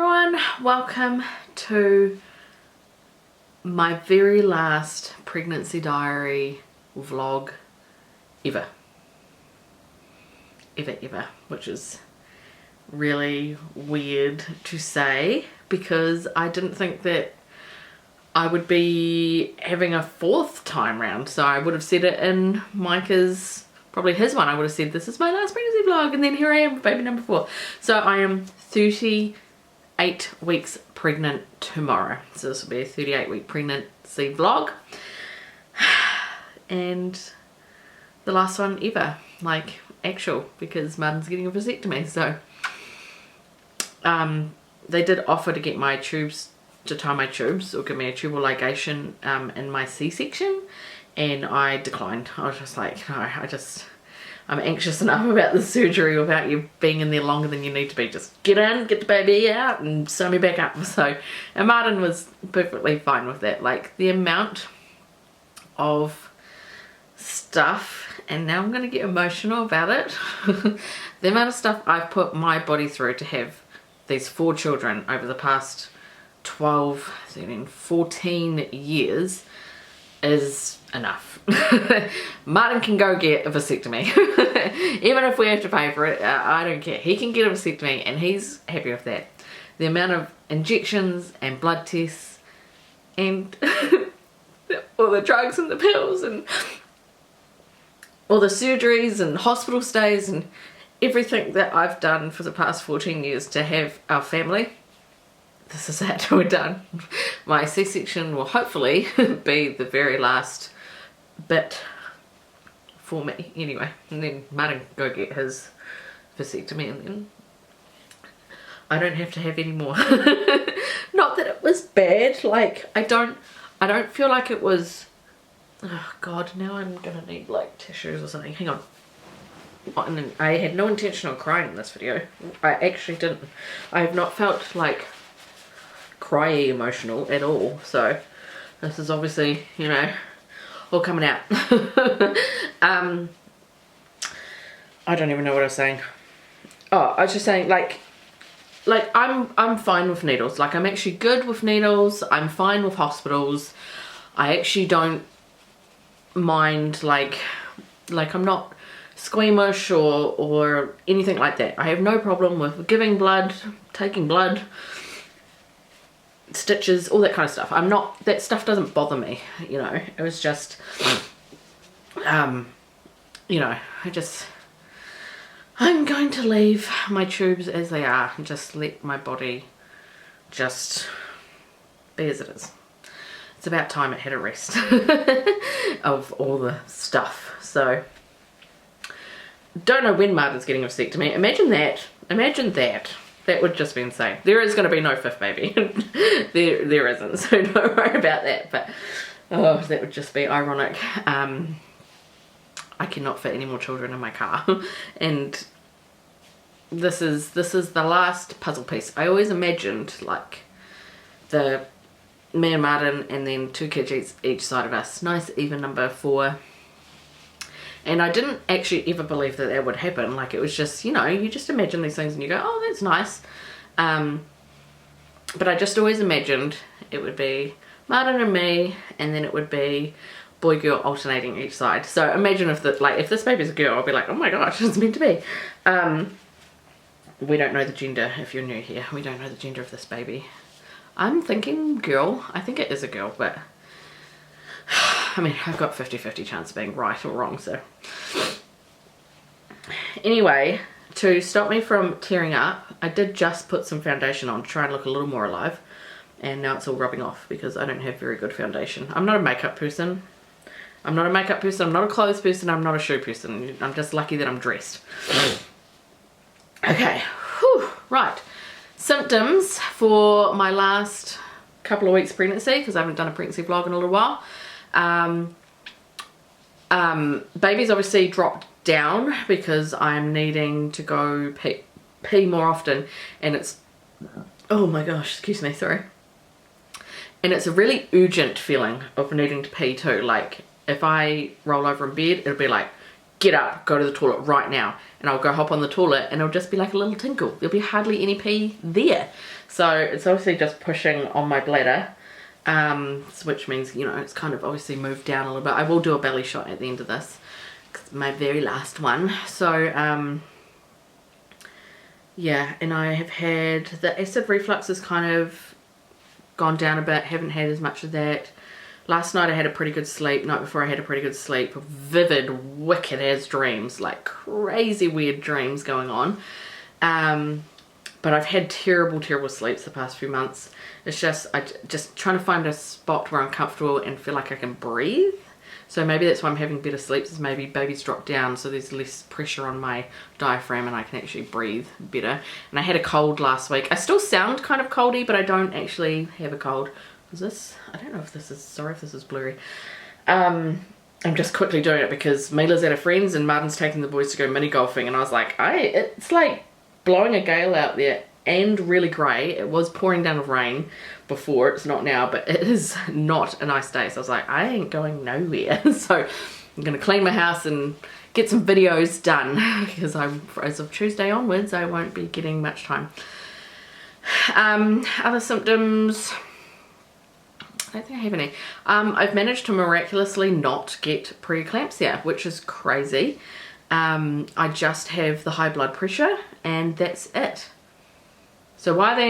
everyone, welcome to my very last pregnancy diary vlog ever, which is really weird to say because I didn't think that I would be having a fourth time round. So I would have said it in Micah's, probably his one, I would have said this is my last pregnancy vlog, and then here I am with baby number 4. So I am 38 weeks pregnant tomorrow. So this will be a 38-week pregnancy vlog. And the last one ever, like actual, because Martin's getting a vasectomy. So they did offer to get my tubes, to tie my tubes or give me a tubal ligation in my C-section, and I declined. I was just like, no, I'm anxious enough about the surgery without you being in there longer than you need to be. Just get in, get the baby out and sew me back up. So, and Martin was perfectly fine with that. Like the amount of stuff, and now I'm going to get emotional about it, the amount of stuff I've put my body through to have these 4 children over the past 12, 13, 14 years is enough. Martin can go get a vasectomy. Even if we have to pay for it, I don't care. He can get a vasectomy and he's happy with that. The amount of injections and blood tests and all the drugs and the pills and all the surgeries and hospital stays and everything that I've done for the past 14 years to have our family, this is it. We're done. My C-section will hopefully be the very last bit for me anyway, and then Martin can go get his vasectomy and then I don't have to have any more. Not that it was bad, like I don't feel like it was, oh god, now I'm gonna need like tissues or something. Hang on. And I had no intention of crying in this video. I actually didn't. I have not felt like cryy emotional at all, so this is obviously, you know, all coming out. I don't even know what I was saying. Oh, I was just saying, like I'm fine with needles. Like I'm actually good with needles. I'm fine with hospitals. I actually don't mind, like I'm not squeamish or anything like that. I have no problem with giving blood, taking blood, stitches, all that kind of stuff. I'm not, that stuff doesn't bother me, you know. It was just you know, I'm going to leave my tubes as they are and just let my body just be as it is. It's about time it had a rest of all the stuff. So don't know when Martin's getting a vasectomy. Imagine that. That would just be insane. There is going to be no 5th baby. there isn't, so don't worry about that. But oh, that would just be ironic. I cannot fit any more children in my car, and this is the last puzzle piece. I always imagined like me and Martin, and then 2 kids each side of us. Nice even number 4. And I didn't actually ever believe that that would happen. Like it was just, you know, you just imagine these things and you go, oh, that's nice. But I just always imagined it would be Martin and me, and then it would be boy girl alternating each side. So imagine if if this baby's a girl, I'll be like, oh my gosh, it's meant to be. We don't know the gender. If you're new here, we don't know the gender of this baby. I'm thinking girl. I think it is a girl, but I mean, I've got 50-50 chance of being right or wrong, so. Anyway, to stop me from tearing up, I did just put some foundation on to try and look a little more alive, and now it's all rubbing off because I don't have very good foundation. I'm not a makeup person. I'm not a clothes person, I'm not a shoe person. I'm just lucky that I'm dressed. Okay, whew, right. Symptoms for my last couple of weeks pregnancy, because I haven't done a pregnancy vlog in a little while. Baby's obviously dropped down because I'm needing to go pee more often, and it's, oh my gosh, excuse me, sorry. And it's a really urgent feeling of needing to pee too. Like if I roll over in bed, it'll be like get up, go to the toilet right now. And I'll go hop on the toilet and it'll just be like a little tinkle. There'll be hardly any pee there. So it's obviously just pushing on my bladder, which means, you know, it's kind of obviously moved down a little bit. I will do a belly shot at the end of this, 'cause my very last one. So yeah, and I have had the acid reflux has kind of gone down a bit. Haven't had as much of that. Last night I had a pretty good sleep. Night before I had a pretty good sleep. Vivid, wicked as dreams, like crazy weird dreams going on. But I've had terrible sleeps the past few months. It's just, just trying to find a spot where I'm comfortable and feel like I can breathe. So maybe that's why I'm having better sleeps, is maybe baby's dropped down so there's less pressure on my diaphragm and I can actually breathe better. And I had a cold last week. I still sound kind of coldy, but I don't actually have a cold. Is this? I don't know if this is, sorry if this is blurry. I'm just quickly doing it because Mila's at a friend's and Martin's taking the boys to go mini golfing, and I was like, it's like blowing a gale out there and really grey. It was pouring down with rain before, it's not now, but it is not a nice day. So I was like, I ain't going nowhere. So I'm gonna clean my house and get some videos done because as of Tuesday onwards I won't be getting much time. Other symptoms, I don't think I have any. I've managed to miraculously not get preeclampsia, which is crazy. I just have the high blood pressure and that's it. So why are they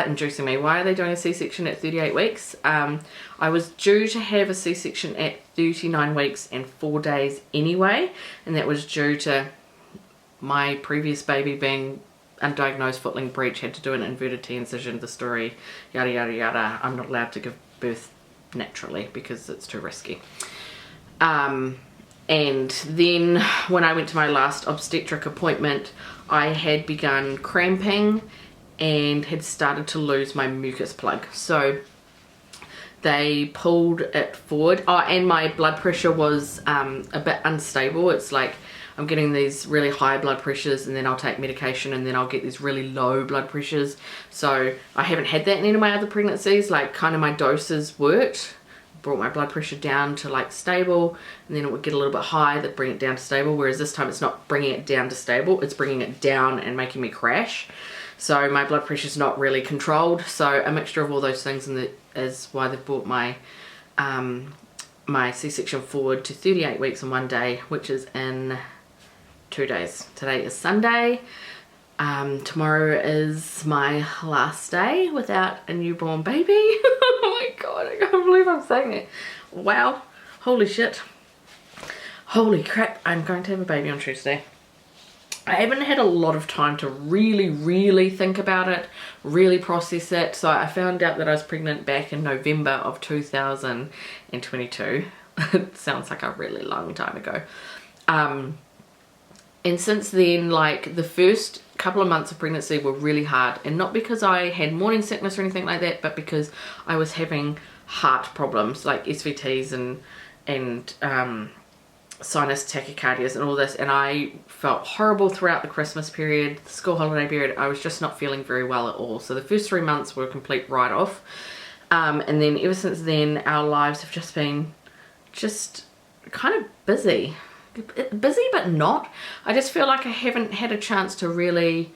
inducing me? Why are they doing a C-section at 38 weeks? I was due to have a C-section at 39 weeks and 4 days anyway, and that was due to my previous baby being undiagnosed footling breech, had to do an inverted T incision, the story, yada yada yada. I'm not allowed to give birth naturally because it's too risky. And then when I went to my last obstetric appointment, I had begun cramping and had started to lose my mucus plug. So they pulled it forward. Oh, and my blood pressure was a bit unstable. It's like I'm getting these really high blood pressures and then I'll take medication and then I'll get these really low blood pressures. So I haven't had that in any of my other pregnancies. Like kind of my doses worked, brought my blood pressure down to like stable, and then it would get a little bit high, that bring it down to stable, whereas this time it's not bringing it down to stable, it's bringing it down and making me crash. So my blood pressure is not really controlled. So a mixture of all those things is why they've brought my my C-section forward to 38 weeks and 1 day, which is in 2 days. Today is Sunday. Tomorrow is my last day without a newborn baby. Oh my god, I can't believe I'm saying that. Wow, holy shit. Holy crap, I'm going to have a baby on Tuesday. I haven't had a lot of time to really think about it, really process it. So I found out that I was pregnant back in November of 2022. It sounds like a really long time ago. And since then, like the first couple of months of pregnancy were really hard, and not because I had morning sickness or anything like that, but because I was having heart problems like SVTs and sinus tachycardias and all this, and I felt horrible throughout the Christmas period, the school holiday period. I was just not feeling very well at all. So the first 3 months were a complete write-off, and then ever since then our lives have just been kind of busy but not. I just feel like I haven't had a chance to really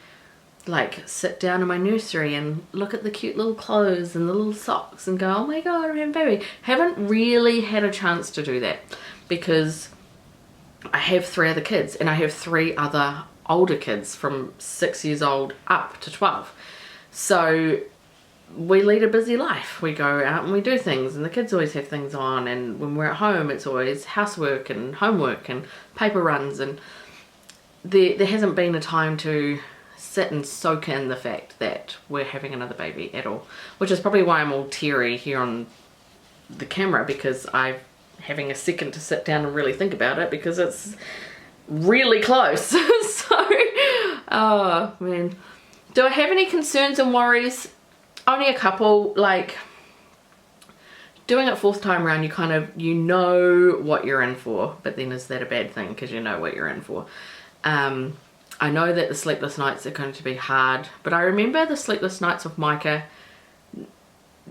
like sit down in my nursery and look at the cute little clothes and the little socks and go, oh my god, I'm having a baby. Haven't really had a chance to do that because I have 3 other kids, and I have 3 other older kids from 6 years old up to 12. So we lead a busy life. We go out and we do things, and the kids always have things on, and when we're at home it's always housework and homework and paper runs, and there hasn't been a time to sit and soak in the fact that we're having another baby at all, which is probably why I'm all teary here on the camera, because I'm having a second to sit down and really think about it because it's really close. So oh man, do I have any concerns and worries? Only a couple. Like doing it 4th time around, you know what you're in for, but then is that a bad thing because you know what you're in for? I know that the sleepless nights are going to be hard, but I remember the sleepless nights of Micah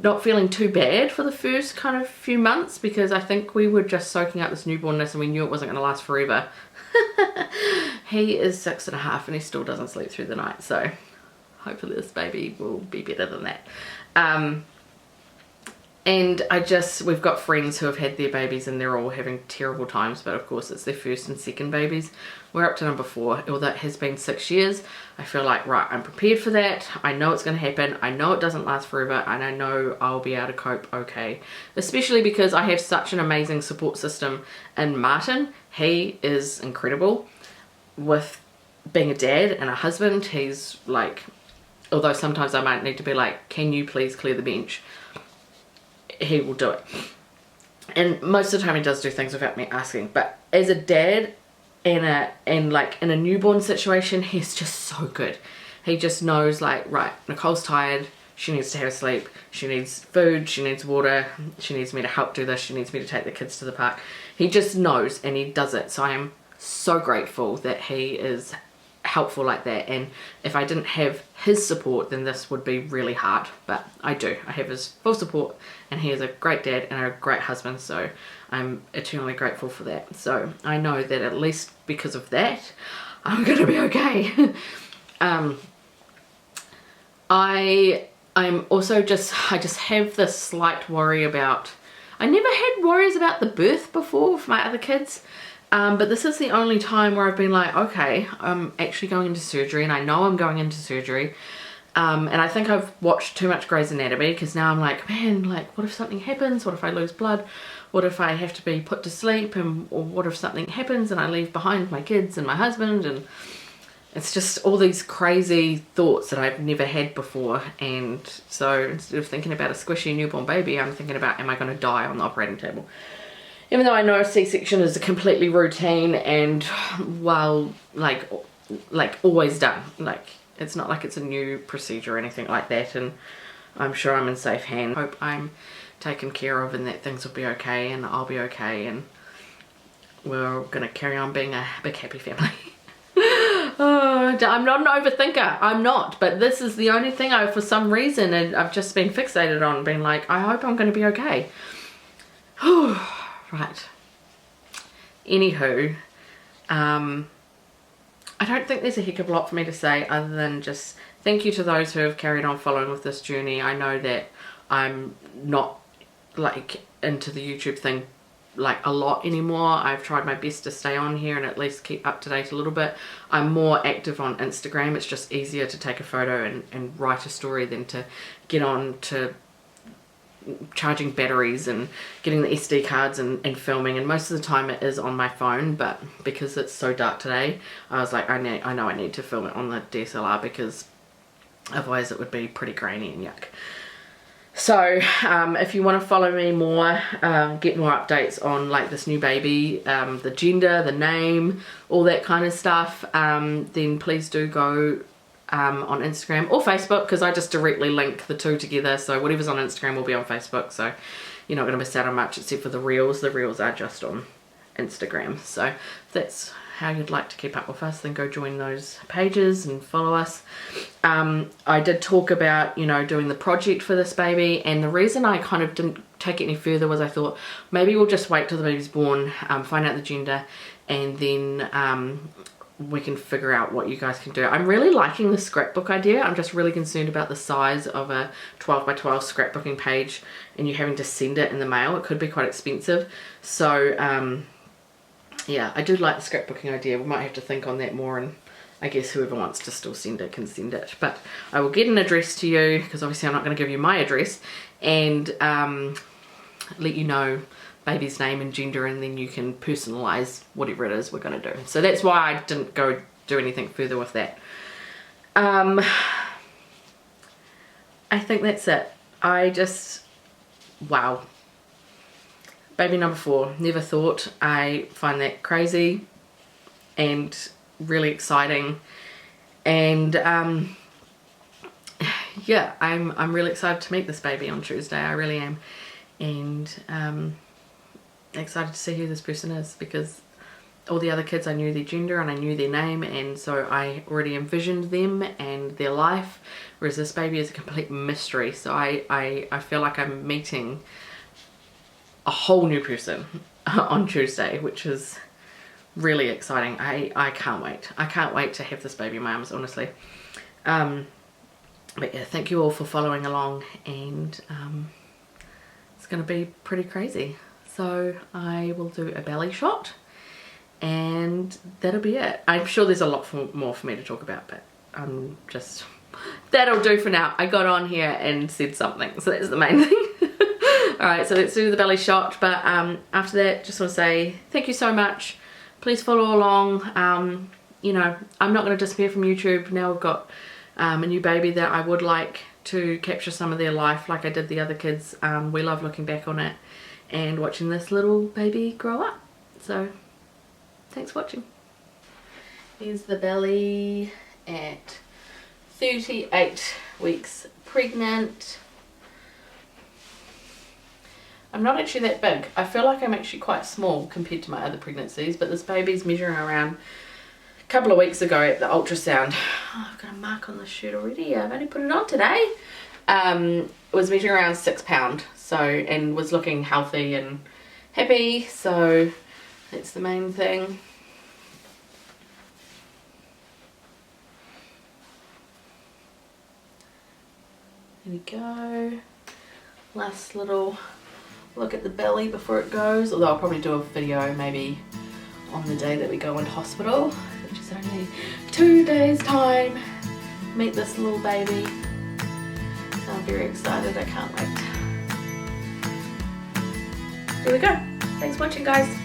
not feeling too bad for the first kind of few months, because I think we were just soaking up this newbornness and we knew it wasn't going to last forever. He is 6.5 and he still doesn't sleep through the night, so hopefully this baby will be better than that. And we've got friends who have had their babies and they're all having terrible times, but of course it's their first and second babies. We're up to number 4, although it has been 6 years. I feel like, right, I'm prepared for that. I know it's going to happen. I know it doesn't last forever, and I know I'll be able to cope okay. Especially because I have such an amazing support system in Martin. He is incredible with being a dad and a husband. He's like, although sometimes I might need to be like, can you please clear the bench? He will do it, and most of the time he does do things without me asking. But as a dad and like in a newborn situation, he's just so good. He just knows, like, right, Nicole's tired, she needs to have a sleep, she needs food, she needs water, she needs me to help do this, she needs me to take the kids to the park. He just knows and he does it. So I am so grateful that he is helpful like that, and if I didn't have his support then this would be really hard, but I do. I have his full support, and he is a great dad and a great husband, so I'm eternally grateful for that. So I know that at least because of that I'm gonna be okay. I'm also I just have this slight worry about, I never had worries about the birth before for my other kids. But this is the only time where I've been like, okay, I'm actually going into surgery, and I know I'm going into surgery. And I think I've watched too much Grey's Anatomy, because now I'm like, man, like, what if something happens? What if I lose blood? What if I have to be put to sleep? Or what if something happens and I leave behind my kids and my husband? And it's just all these crazy thoughts that I've never had before. And so instead of thinking about a squishy newborn baby, I'm thinking about, am I going to die on the operating table? Even though I know a C-section is a completely routine and, well, like always done. Like, it's not like it's a new procedure or anything like that, and I'm sure I'm in safe hands. I hope I'm taken care of and that things will be okay and I'll be okay, and we're gonna carry on being a big happy family. Oh, I'm not an overthinker. I'm not, but this is the only thing for some reason, and I've just been fixated on being like, I hope I'm gonna be okay. Right. Anywho, I don't think there's a heck of a lot for me to say other than just thank you to those who have carried on following with this journey. I know that I'm not like into the YouTube thing like a lot anymore. I've tried my best to stay on here and at least keep up to date a little bit. I'm more active on Instagram. It's just easier to take a photo and write a story than to get on to charging batteries and getting the SD cards and filming, and most of the time it is on my phone, but because it's so dark today I was like, I know I need to film it on the DSLR, because otherwise it would be pretty grainy and yuck. So if you want to follow me more, get more updates on like this new baby, the gender, the name, all that kind of stuff, then please do go on Instagram or Facebook, because I just directly link the two together, so whatever's on Instagram will be on Facebook, so you're not going to miss out on much except for the reels. The reels are just on Instagram. So if that's how you'd like to keep up with us, then go join those pages and follow us. I did talk about, you know, doing the project for this baby, and the reason I kind of didn't take it any further was I thought maybe we'll just wait till the baby's born, find out the gender, and then we can figure out what you guys can do. I'm really liking the scrapbook idea. I'm just really concerned about the size of a 12 by 12 scrapbooking page and you having to send it in the mail. It could be quite expensive. So yeah, I do like the scrapbooking idea. We might have to think on that more, and I guess whoever wants to still send it can send it. But I will get an address to you, because obviously I'm not going to give you my address, and let you know baby's name and gender, and then you can personalize whatever it is we're going to do. So that's why I didn't go do anything further with that. I think that's it. Wow. Baby number 4, never thought. I find that crazy and really exciting, and yeah, I'm really excited to meet this baby on Tuesday. I really am, and excited to see who this person is, because all the other kids, I knew their gender and I knew their name, and so I already envisioned them and their life, whereas this baby is a complete mystery. So I feel like I'm meeting a whole new person on Tuesday, which is really exciting. I can't wait. I can't wait to have this baby in my arms, honestly. But yeah, thank you all for following along, and it's going to be pretty crazy. So I will do a belly shot, and that'll be it. I'm sure there's a lot more for me to talk about, but I'm just, that'll do for now. I got on here and said something, so that's the main thing. Alright, so let's do the belly shot, but after that, just want to say thank you so much. Please follow along. You know, I'm not going to disappear from YouTube. Now I've got a new baby that I would like to capture some of their life like I did the other kids. We love looking back on it and watching this little baby grow up. So thanks for watching. Here's the belly at 38 weeks pregnant. I'm not actually that big. I feel like I'm actually quite small compared to my other pregnancies, but this baby's measuring around a couple of weeks ago at the ultrasound. Oh, I've got a mark on the shirt already. I've only put it on today. It was measuring around 6 pounds, so, and was looking healthy and happy, so that's the main thing. There we go. Last little look at the belly before it goes, although I'll probably do a video maybe on the day that we go into hospital, which is only 2 days time. Meet this little baby. So I'm very excited, I can't wait. There we go. Thanks for watching, guys.